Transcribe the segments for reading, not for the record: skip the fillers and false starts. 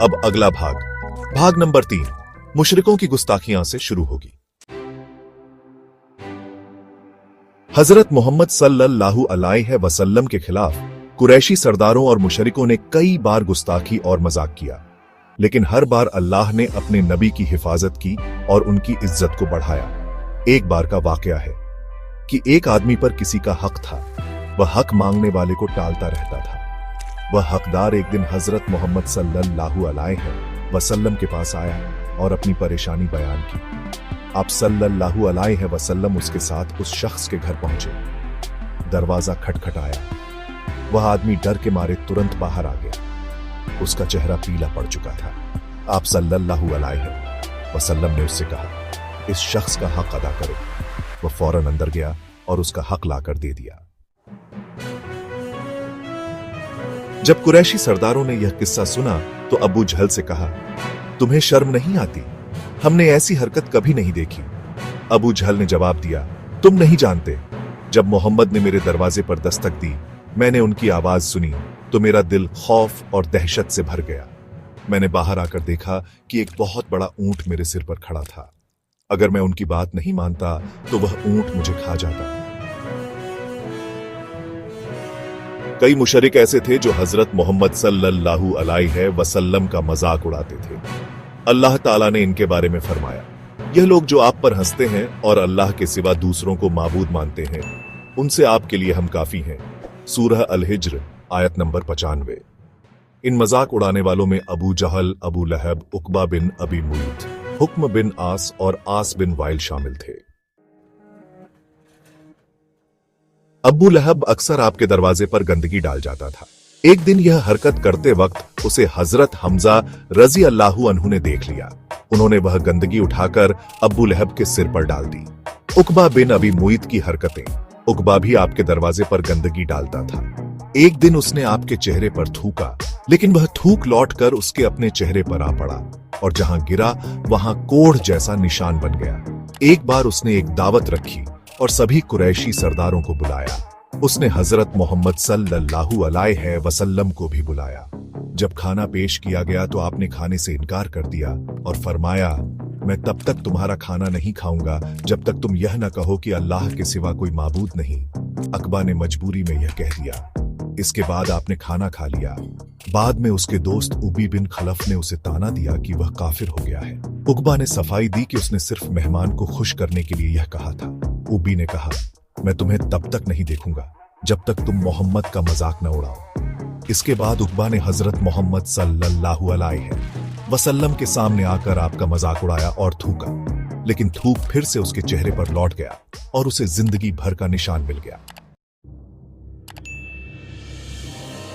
अब अगला भाग नंबर 3 मुशरिकों की गुस्ताखियां से शुरू होगी। हजरत मोहम्मद सल्लल्लाहु अलैहि वसल्लम के खिलाफ कुरैशी सरदारों और मुशरिकों ने कई बार गुस्ताखी और मजाक किया, लेकिन हर बार अल्लाह ने अपने नबी की हिफाजत की और उनकी इज्जत को बढ़ाया। एक बार का वाकया है कि एक आदमी पर किसी का हक था। वह हक मांगने वाले को टालता रहता था। वह हकदार एक दिन हजरत मोहम्मद सल्लल्लाहु अलैहि वसल्लम के पास आया और अपनी परेशानी बयान की। आप सल्लल्लाहु अलैहि वसल्लम उसके साथ उस शख्स के घर पहुंचे। दरवाजा खटखटाया। वह आदमी डर के मारे तुरंत बाहर आ गया। उसका चेहरा पीला पड़ चुका था। आप सल्लल्लाहु अलैहि वसल्लम ने उससे कहा, इस शख्स का हक अदा करो। वह फौरन अंदर गया और उसका हक लाकर दे दिया। जब कुरैशी सरदारों ने यह किस्सा सुना तो अबू जहल से कहा, तुम्हें शर्म नहीं आती? हमने ऐसी हरकत कभी नहीं देखी। अबू जहल ने जवाब दिया, तुम नहीं जानते। जब मोहम्मद ने मेरे दरवाजे पर दस्तक दी, मैंने उनकी आवाज सुनी तो मेरा दिल खौफ और दहशत से भर गया। मैंने बाहर आकर देखा कि एक बहुत बड़ा ऊंट मेरे सिर पर खड़ा था। अगर मैं उनकी बात नहीं मानता तो वह ऊंट मुझे खा जाता। कई मुशरिक ऐसे थे जो हजरत मोहम्मद सल्लल्लाहु अलैहि वसल्लम का मजाक उड़ाते थे। अल्लाह ताला ने इनके बारे में फरमाया, यह लोग जो आप पर हंसते हैं और अल्लाह के सिवा दूसरों को माबूद मानते हैं, उनसे आपके लिए हम काफी हैं। सूरह अल-हिज्र आयत नंबर 95। इन मजाक उड़ाने वालों में अबू जहल, अबू लहब, उकबा बिन अबी मुईत, हुक्म बिन आस और आस बिन वाइल शामिल थे। अबू लहब अक्सर आपके दरवाजे पर गंदगी डाल जाता था। एक दिन यह हरकत करते वक्त उसे हजरत हमजा रजी अल्लाहु अन्हु ने देख लिया। उन्होंने वह गंदगी उठाकर अबू लहब के सिर पर डाल दी। उकबा बिन अबी मुईत की हरकतें। उकबा भी आपके दरवाजे पर गंदगी डालता था। एक दिन उसने आपके चेहरे पर थूका, लेकिन वह थूक लौटकर उसके अपने चेहरे पर आ पड़ा और जहां गिरा वहां कोढ़ जैसा निशान बन गया। एक बार उसने एक दावत रखी और सभी कुरैशी सरदारों को बुलाया। उसने हजरत मोहम्मद सल्लल्लाहु अलैहि वसल्लम को भी बुलाया। जब खाना पेश किया गया तो आपने खाने से इनकार कर दिया और फरमाया, मैं तब तक तुम्हारा खाना नहीं खाऊंगा जब तक तुम यह न कहो कि अल्लाह के सिवा कोई माबूद नहीं। अकबा ने मजबूरी में यह कह दिया। इसके बाद आपने खाना खा लिया। बाद में उसके दोस्त उबी बिन खलफ ने उसे ताना दिया कि वह काफिर हो गया है। उकबा ने सफाई दी कि उसने सिर्फ मेहमान को खुश करने के लिए यह कहा था। उबी ने कहा, मैं तुम्हें तब तक नहीं देखूंगा जब तक तुम मोहम्मद का मजाक न उड़ाओ। इसके बाद उकबा ने हजरत मोहम्मद सल्लल्लाहु अलैहि वसल्लम के सामने आकर आपका मजाक उड़ाया और थूका, लेकिन थूक फिर से उसके चेहरे पर लौट गया और उसे जिंदगी भर का निशान मिल गया।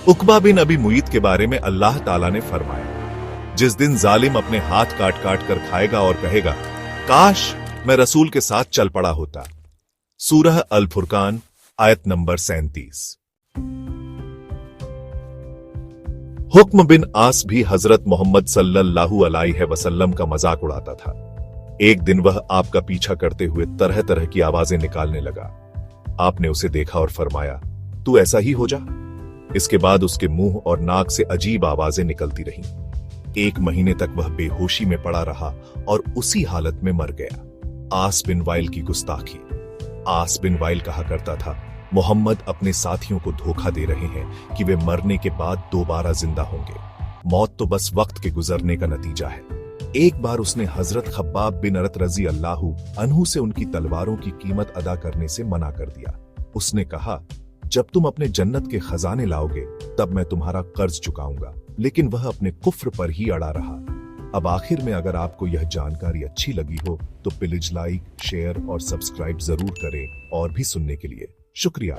उकबा बिन अबी मुईत के बारे में अल्लाह ताला ने फरमाया, जिस दिन जालिम अपने हाथ काट काट कर खाएगा और कहेगा, काश मैं रसूल के साथ चल पड़ा होता। सूरह अल फुरकान आयत नंबर 37। हुक्म बिन आस भी हजरत मोहम्मद सल्लल्लाहु अलैहि वसल्लम का मजाक उड़ाता था। एक दिन वह आपका पीछा करते हुए तरह तरह की आवाजें निकालने लगा। आपने उसे देखा और फरमाया, तू ऐसा ही हो जा। इसके बाद उसके मुंह और नाक से अजीब आवाजें निकलती रहीं। 1 महीने तक वह बेहोशी में पड़ा रहा और उसी हालत में मर गया। आस बिन वाइल की गुस्ताखी। आस बिन वाइल कहा करता था, मोहम्मद अपने साथियों को धोखा दे रहे हैं कि वे मरने के बाद दोबारा जिंदा होंगे। मौत तो बस वक्त के गुजरने का नतीजा है। एक बार उसने हजरत खब्बाब बिन अरत रजी अल्लाहु अन्हु से उनकी तलवारों की कीमत अदा करने से मना कर दिया। उसने कहा, जब तुम अपने जन्नत के खजाने लाओगे तब मैं तुम्हारा कर्ज चुकाऊंगा, लेकिन वह अपने कुफ्र पर ही अड़ा रहा। अब आखिर में अगर आपको यह जानकारी अच्छी लगी हो तो प्लीज लाइक, शेयर और सब्सक्राइब जरूर करें। और भी सुनने के लिए शुक्रिया।